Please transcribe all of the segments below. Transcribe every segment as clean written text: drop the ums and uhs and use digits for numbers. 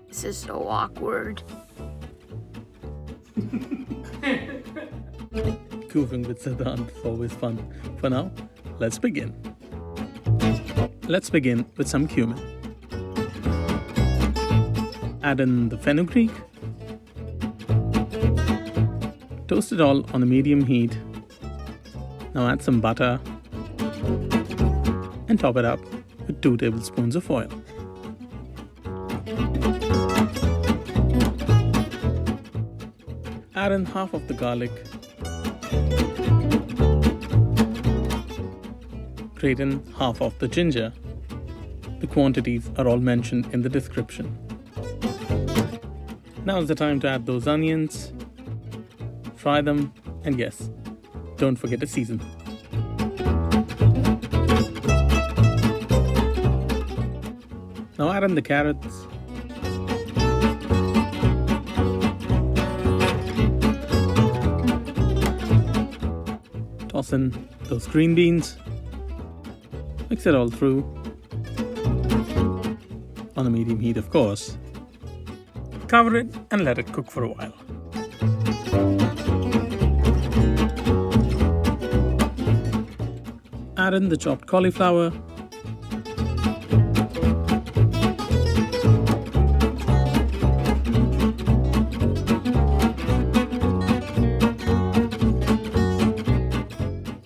This is so awkward. Goofing with Siddhant is always fun. For now, let's begin. Let's begin with some cumin. Add in the fenugreek. Toast it all on a medium heat. Now add some butter and top it up with 2 tablespoons of oil. Add in half of the garlic. Grate in half of the ginger. The quantities are all mentioned in the description. Now is the time to add those onions. Fry them, and yes, don't forget to season. Now add in the carrots. Toss in those green beans. Mix it all through. On a medium heat, of course. Cover it and let it cook for a while. Add in the chopped cauliflower.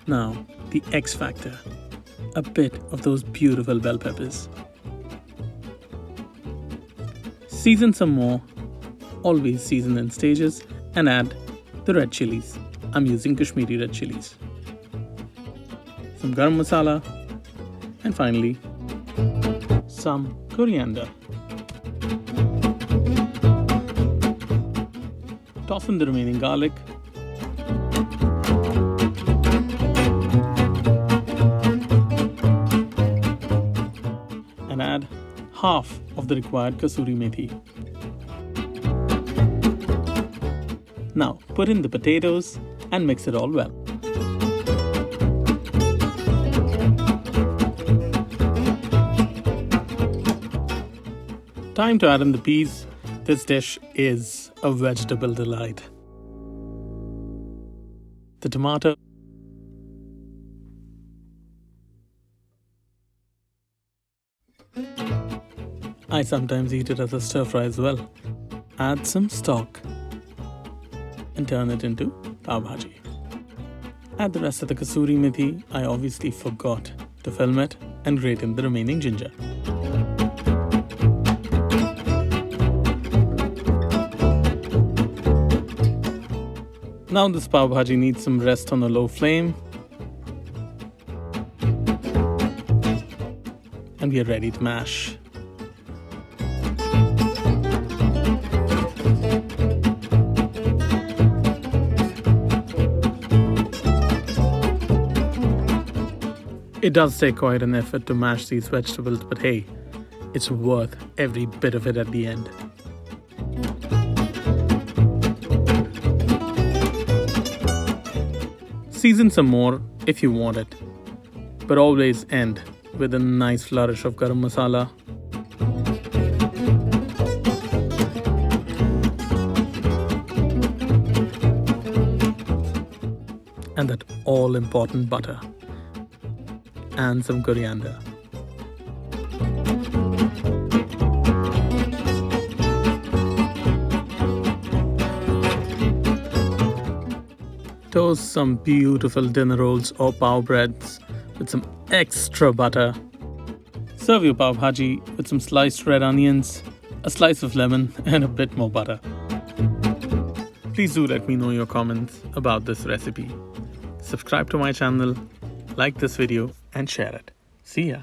Now, the X factor. A bit of those beautiful bell peppers. Season some more. Always season in stages, and add the red chilies. I'm using Kashmiri Red Chillis. Some Garam Masala, and finally some coriander. Toss in the remaining garlic. And add half of the required Kasuri Methi. Now put in the potatoes and mix it all well. Time to add in the peas. This dish is a vegetable delight. The tomato. I sometimes eat it as a stir fry as well. Add some stock and turn it into Pav Bhaji. Add the rest of the Kasuri Methi. I obviously forgot to film it, and grate in the remaining ginger. Now this Pav Bhaji needs some rest on a low flame. And we are ready to mash. It does take quite an effort to mash these vegetables, but hey, it's worth every bit of it at the end. Season some more if you want it, but always end with a nice flourish of Garam Masala. And that all important butter. And some coriander. Toast some beautiful dinner rolls or pav breads with some extra butter. Serve your Pav Bhaji with some sliced red onions, a slice of lemon, and a bit more butter. Please do let me know your comments about this recipe. Subscribe to my channel, like this video, and share it. See ya.